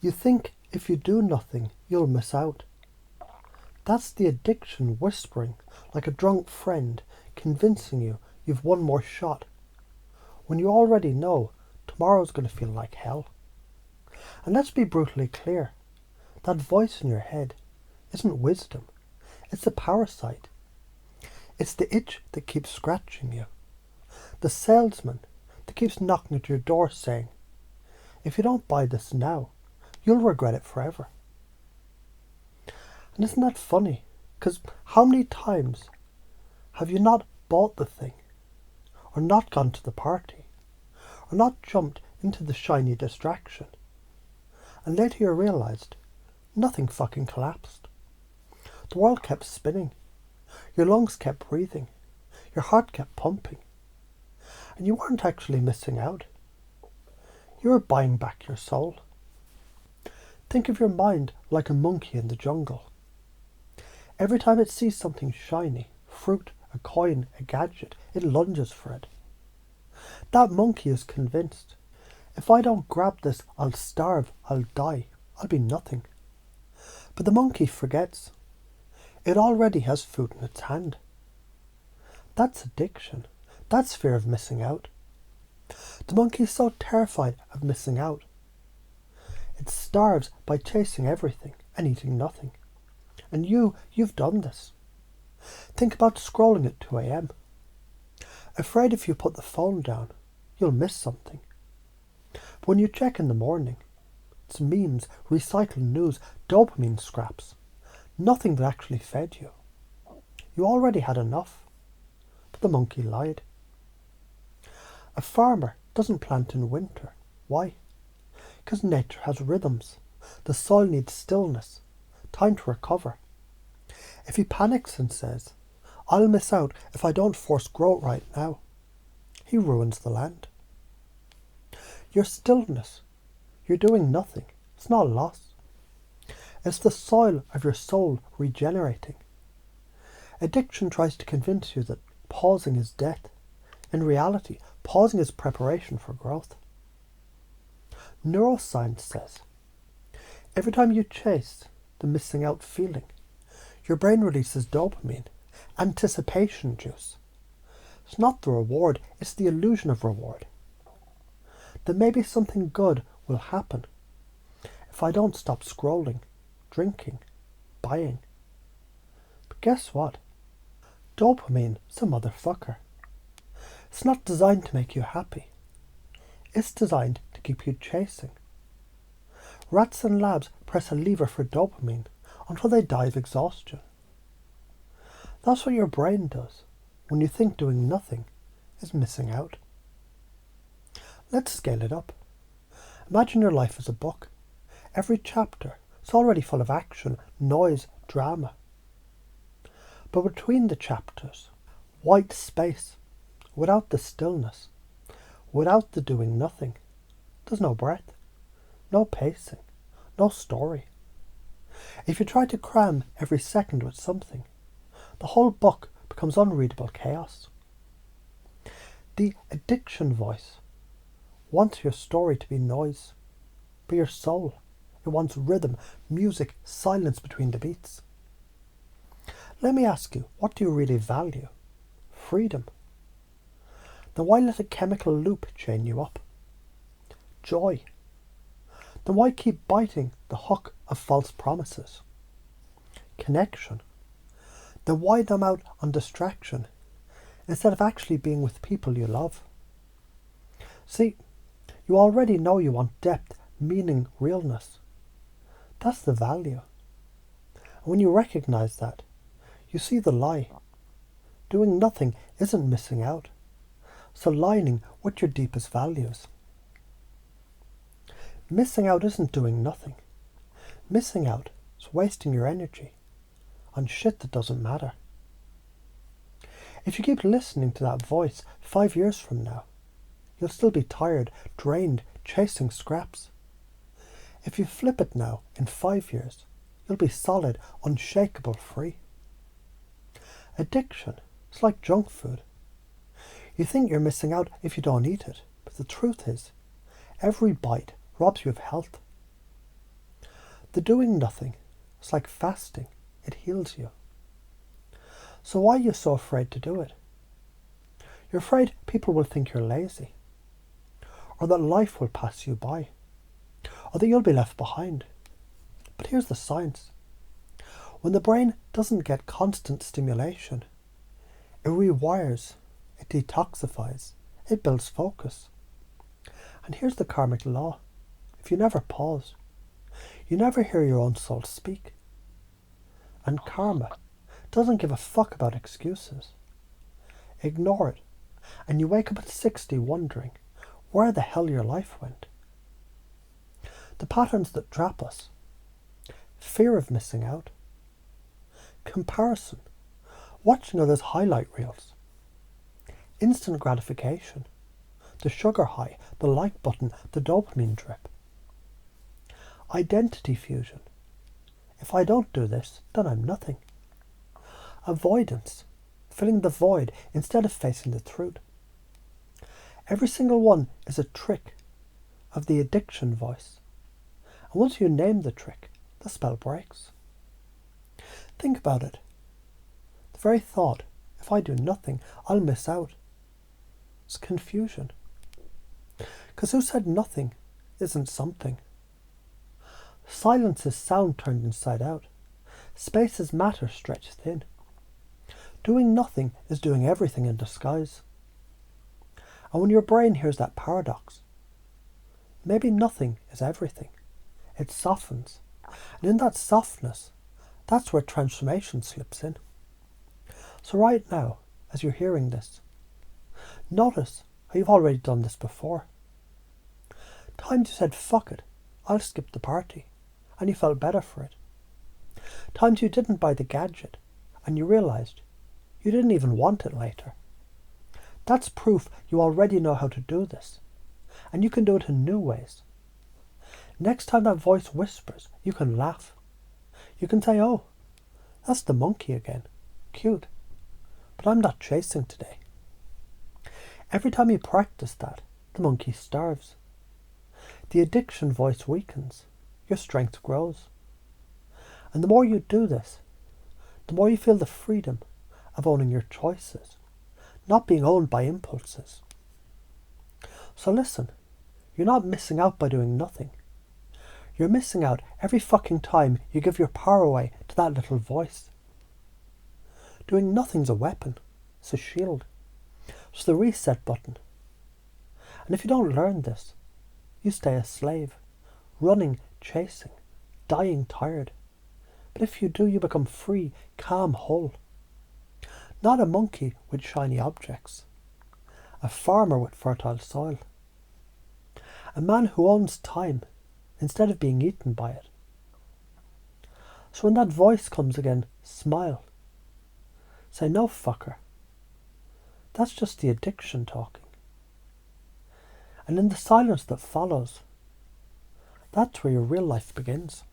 You think if you do nothing, you'll miss out. That's the addiction whispering like a drunk friend, convincing you you've one more shot, when you already know tomorrow's going to feel like hell. And let's be brutally clear, that voice in your head isn't wisdom, it's a parasite. It's the itch that keeps scratching you. The salesman that keeps knocking at your door saying, if you don't buy this now, you'll regret it forever. And isn't that funny? Because how many times have you not bought the thing, or not gone to the party, or not jumped into the shiny distraction, and later you realised nothing fucking collapsed. The world kept spinning, your lungs kept breathing, your heart kept pumping, and you weren't actually missing out. You were buying back your soul. Think of your mind like a monkey in the jungle. Every time it sees something shiny, fruit, a coin, a gadget, it lunges for it. That monkey is convinced, if I don't grab this, I'll starve, I'll die, I'll be nothing. But the monkey forgets. It already has food in its hand. That's addiction. That's fear of missing out. The monkey is so terrified of missing out. It starves by chasing everything and eating nothing. And you've done this. Think about scrolling at 2 a.m. Afraid if you put the phone down, you'll miss something. But when you check in the morning, it's memes, recycled news, dopamine scraps. Nothing that actually fed you. You already had enough. But the monkey lied. A farmer doesn't plant in winter. Why? Because nature has rhythms. The soil needs stillness, time to recover. If he panics and says, I'll miss out if I don't force growth right now, he ruins the land. Your stillness, you're doing nothing. It's not a loss. It's the soil of your soul regenerating. Addiction tries to convince you that pausing is death. In reality, pausing is preparation for growth. Neuroscience says, every time you chase the missing out feeling, your brain releases dopamine, anticipation juice. It's not the reward, it's the illusion of reward. That maybe something good will happen if I don't stop scrolling, drinking, buying. But guess what? Dopamine is a motherfucker. It's not designed to make you happy. It's designed to keep you chasing. Rats in labs press a lever for dopamine until they die of exhaustion. That's what your brain does when you think doing nothing is missing out. Let's scale it up. Imagine your life as a book. Every chapter is already full of action, noise, drama. But between the chapters, white space, without the stillness, without the doing nothing, there's no breath, no pacing, no story. If you try to cram every second with something, the whole book becomes unreadable chaos. The addiction voice wants your story to be noise, but your soul, it wants rhythm, music, silence between the beats. Let me ask you, what do you really value? Freedom. Then why let a chemical loop chain you up? Joy. Then why keep biting the hook of false promises? Connection. Then why numb out on distraction instead of actually being with people you love? See, you already know you want depth, meaning, realness. That's the value. And when you recognize that, you see the lie. Doing nothing isn't missing out. It's aligning with your deepest values. Missing out isn't doing nothing. Missing out is wasting your energy on shit that doesn't matter. If you keep listening to that voice 5 years from now, you'll still be tired, drained, chasing scraps. If you flip it now, in 5 years, you'll be solid, unshakable, free. Addiction is like junk food. You think you're missing out if you don't eat it, but the truth is, every bite robs you of health. The doing nothing is like fasting. It heals you. So why are you so afraid to do it? You're afraid people will think you're lazy, or that life will pass you by, or that you'll be left behind. But here's the science. When the brain doesn't get constant stimulation, it rewires, it detoxifies, it builds focus. And here's the karmic law. If you never pause, you never hear your own soul speak. And karma doesn't give a fuck about excuses. Ignore it, and you wake up at 60 wondering where the hell your life went. The patterns that trap us: fear of missing out, comparison, watching others' highlight reels, instant gratification, the sugar high, the like button, the dopamine drip, identity fusion. If I don't do this, then I'm nothing. Avoidance, filling the void instead of facing the truth. Every single one is a trick of the addiction voice. And once you name the trick, the spell breaks. Think about it. The very thought, if I do nothing, I'll miss out. It's confusion. Because who said nothing isn't something? Silence is sound turned inside out. Space is matter stretched thin. Doing nothing is doing everything in disguise. And when your brain hears that paradox, maybe nothing is everything. It softens. And in that softness, that's where transformation slips in. So right now, as you're hearing this, notice how you've already done this before. Times you said, fuck it, I'll skip the party, and you felt better for it. Times you didn't buy the gadget, and you realised you didn't even want it later. That's proof you already know how to do this, and you can do it in new ways. Next time that voice whispers, you can laugh. You can say, oh, that's the monkey again. Cute. But I'm not chasing today. Every time you practice that, the monkey starves. The addiction voice weakens. Your strength grows. And the more you do this, the more you feel the freedom of owning your choices, not being owned by impulses. So listen, you're not missing out by doing nothing. You're missing out every fucking time you give your power away to that little voice. Doing nothing's a weapon. It's a shield. It's the reset button. And if you don't learn this, you stay a slave, running, chasing, dying tired. But if you do, you become free, calm, whole. Not a monkey with shiny objects. A farmer with fertile soil. A man who owns time instead of being eaten by it. So when that voice comes again, smile. Say, no, fucker. That's just the addiction talking. And in the silence that follows, that's where your real life begins.